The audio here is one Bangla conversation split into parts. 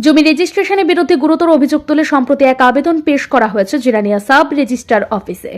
জমি রেজিস্ট্রেশনের বিরুদ্ধে গুরুতর অভিযোগ তুলে সম্প্রতি এক আবেদন পেশ করা হয়েছে জিরানিয়া সাব রেজিস্ট্রার অফিসে।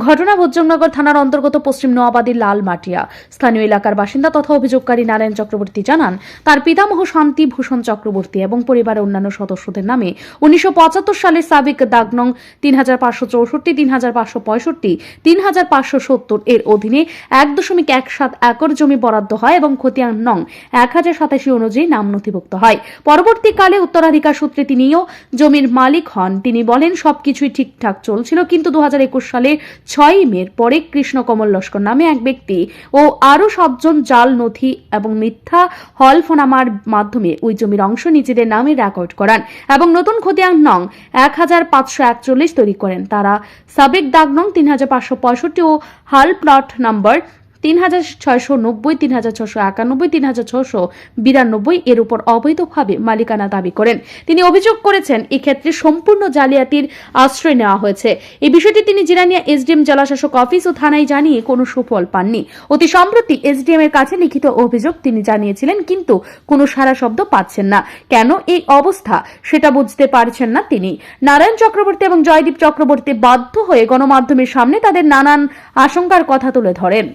ঘটনা ভোজ্জংনগর থানার অন্তর্গত পশ্চিম নোয়াবাদী লালমাটিয়া। স্থানীয় এলাকার বাসিন্দা তথা অভিযোগকারী নারায়ণ চক্রবর্তী জানান, তার পিতামহ শান্তি ভূষণ চক্রবর্তী এবং পরিবারের অন্যান্য সদস্যদের নামে 1975 সালের সাবেক দাগনং 3564, 3565, 3570 এর অধীনে 1.17 একর জমি বরাদ্দ হয় এবং খতিয়ান নং 1087 অনুযায়ী নাম নথিভুক্ত হয়। পরবর্তীকালে উত্তরাধিকার সূত্রে তিনিও জমির মালিক হন। তিনি বলেন, সবকিছুই ঠিকঠাক চলছিল, কিন্তু 2021 সালের 6 মে পরে কৃষ্ণকমল লস্কর নামে এক ব্যক্তি ও আরো 7 জন জাল নথি এবং মিথ্যা হলফনামার মাধ্যমে ওই জমির অংশ নিজেদের নামে রেকর্ড করান এবং নতুন খতিয়ান নং 1541 তৈরি করেন। তারা সাবেক দাগ নং 3565 ও হাল প্লট নাম্বার 3690, 3691, 3692 এর উপর অবৈধভাবে মালিকানা দাবি করেন। তিনি অভিযোগ করেছেন, এক্ষেত্রে সম্পূর্ণ জালিয়াতির আশ্রয় নেওয়া হয়েছে। এই বিষয়টি তিনি জিরানিয়া এসডিএম জেলাশাসক অফিস ও থানায় জানিয়ে কোনো সুফল পাননি। অতি সম্প্রতি এসডিএম এর কাছে লিখিত অভিযোগ তিনি জানিয়েছিলেন, কিন্তু কোনো সাড়া শব্দ পাচ্ছেন না। কেন এই অবস্থা সেটা বুঝতে পারছেন না তিনি। নারায়ণ চক্রবর্তী এবং জয়দীপ চক্রবর্তী বাধ্য হয়ে গণমাধ্যমের সামনে তাদের নানান আশঙ্কার কথা তুলে ধরেন।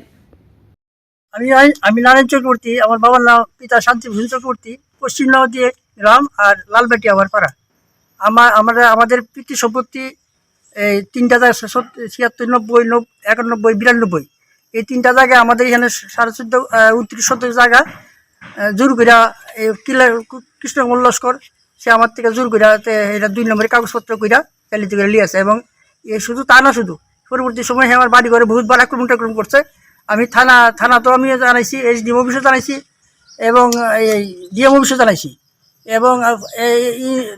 আমি নারায়ণ চক্রবর্তী, আমার বাবার নাম পিতা শান্তি ভূষণ চক্রবর্তী, পশ্চিম নদী গ্রাম আর লালবাটি আমার পাড়া। আমাদের পিতৃ সম্পত্তি এই 3টা জায়গা 76, 90, 91, 92। এই 3টা জায়গায় আমাদের এখানে 14.5 29 শতক জায়গা জোর কইরা কৃষ্ণকমল লস্কর সে আমার থেকে জোর কইরা এটা 2 নম্বরের কাগজপত্র কইরা চালিত করে লিয়েছে। এবং শুধু তা না, শুধু পরবর্তী সময় আমার বাড়ি ঘরে বহুতবার আক্রমণ করছে। আমি থানা তো আমি জানাইছি, এসডিএম অফিসে জানাইছি এবং এই ডিএম অফিসে জানাইছি এবং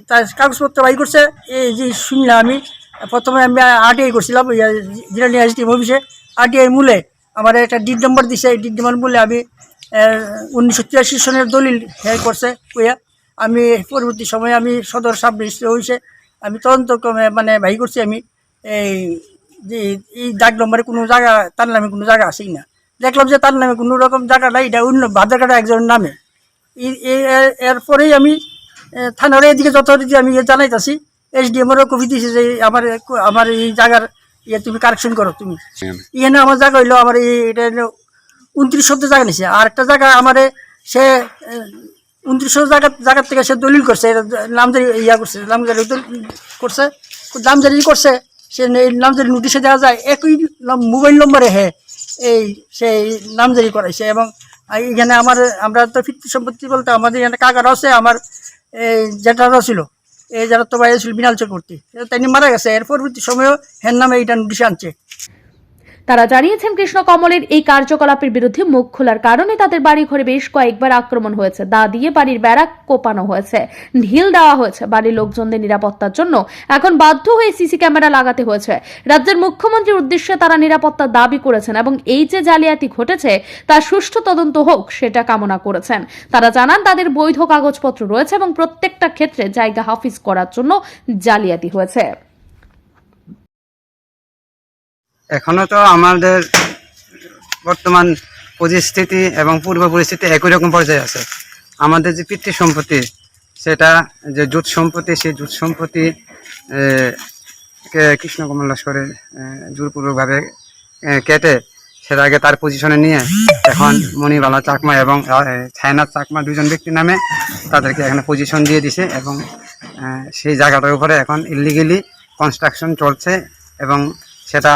তার কাগজপত্র বাই করছে। এই যে শুনলাম, আমি প্রথমে আমি আরটিআই করছিলাম জিরানিয়া এসডিএম অফিসে। আরটিআই মূলে আমার একটা ডিড নম্বর দিছে। এই ডিড নম্বর মূলে আমি 1983 সনের দলিল করছে কইয়া আমি পরবর্তী সময়ে আমি সদর সাব রেজিস্ট্রি হয়েছে। আমি তদন্ত মানে বাই করছি আমি যে এই দাগ নম্বরে কোনো জায়গা তার নামে কোনো জায়গা আসেই না। দেখলাম যে তার নামে কোনো রকম জায়গা নাই, এটা অন্য জায়গাটা একজনের নামে। এরপরেই আমি থানার এদিকে যথারীতি আমি জানাইতেছি, এসডিএমেরও কপি দিয়েছে যে আমার এই জায়গার তুমি কারেকশন করো। তুমি এখানে আমার জায়গা হইলো, আমার এটা 29 শতক জায়গা নিছে। আর একটা জায়গা আমার সে 29 জায়গার থেকে সে দলিল করছে, নামজারি করছে, নামজারি করছে, নামজারি করছে। সে নামজারি নোটিশে দেওয়া যায় একই মোবাইল নম্বরে এই সেই নামজারি করাইছে। এবং এখানে আমরা তো পিতৃ সম্পত্তি বলতে আমাদের এখানে কাকারও আছে, আমার জেঠারও ছিল, এই যারা তো বাইরে ছিল বিনাল চক্রবর্তী, তাই মারা গেছে। এর পরবর্তী সময়েও হের নামে এইটা নোটিশে আনছে। তারা জানিয়েছেন, কৃষ্ণকমলের এই কার্যকলাপের বিরুদ্ধে মুখ খোলার কারণে তাদের বাড়ি ঘরে বেশ কয়েকবার আক্রমণ হয়েছে। দা দিয়ে বাড়ির বেড়া কোপানো হয়েছে, ঢিল দেওয়া হয়েছে। বাড়ির লোকজনদের নিরাপত্তার জন্য এখন বাধ্য হয়ে সিসি ক্যামেরা লাগাতে হয়েছে। রাজ্যের মুখ্যমন্ত্রীর উদ্দেশ্যে তারা নিরাপত্তা দাবি করেছেন এবং এই যে জালিয়াতি ঘটেছে তার সুষ্ঠু তদন্ত হোক সেটা কামনা করেছেন। তারা জানান, তাদের বৈধ কাগজপত্র রয়েছে এবং প্রত্যেকটা ক্ষেত্রে জায়গা হাফিজ করার জন্য জালিয়াতি হয়েছে। এখনো তো আমাদের বর্তমান পরিস্থিতি এবং পূর্ব পরিস্থিতি একই রকম পর্যায়ে আছে। আমাদের যে পিতৃ সম্পত্তি, সেটা যে জুট সম্পত্তি, সেই জুট সম্পত্তি কৃষ্ণকমল লস্করের জোরপূর্বকভাবে কেটে সেটা আগে তার পজিশনে নিয়ে এখন মণিবালা চাকমা এবং ছায়নাথ চাকমা 2 জন ব্যক্তির নামে তাদেরকে এখানে পজিশন দিয়ে দিছে। এবং সেই জায়গাটার উপরে এখন ইলিগেলি কনস্ট্রাকশন চলছে এবং সেটা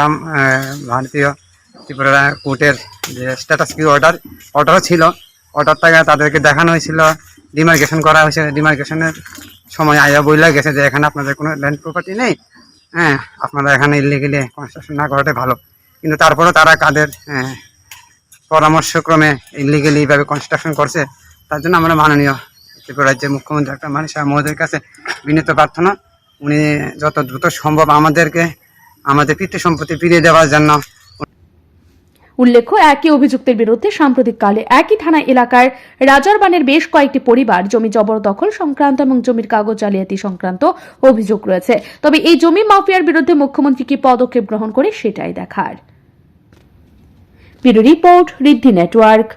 ভারতীয় ত্রিপুরা কোর্টের যে স্ট্যাটাস কিউ অর্ডারও ছিল, অর্ডারটাকে তাদেরকে দেখানো হয়েছিল, ডিমার্কেশন করা হয়েছে। ডিমার্কেশনের সময় আয়া বইলা গেছে যে এখানে আপনাদের কোনো ল্যান্ড প্রপার্টি নেই, আপনারা এখানে ইলিগেলি কনস্ট্রাকশন না করাটাই ভালো। কিন্তু তারপরেও তারা কাদের পরামর্শক্রমে ইলিগেলি এইভাবে কনস্ট্রাকশন করছে, তার জন্য আমরা মাননীয় ত্রিপুরা রাজ্যের মুখ্যমন্ত্রী ডক্টর মানিক সাহা মহোদয়ের কাছে বিনীত প্রার্থনা, উনি যত দ্রুত সম্ভব আমাদের পিতৃ সম্পত্তি ফিরিয়ে দেওয়ার জন্য। উল্লেখ্য, একই অভিযুক্তের বিরুদ্ধে সাম্প্রতিককালে একই থানা এলাকার রাজারবানের বেশ কয়েকটি পরিবার জমি জবরদখল সংক্রান্ত এবং জমির কাগজ জালিয়াতি সংক্রান্ত অভিযোগ রয়েছে। তবে এই জমি মাফিয়ার বিরুদ্ধে মুখ্যমন্ত্রী কি পদক্ষেপ গ্রহণ করে সেটাই দেখার। ব্যুরো রিপোর্ট, ঋদ্ধি নেটওয়ার্ক।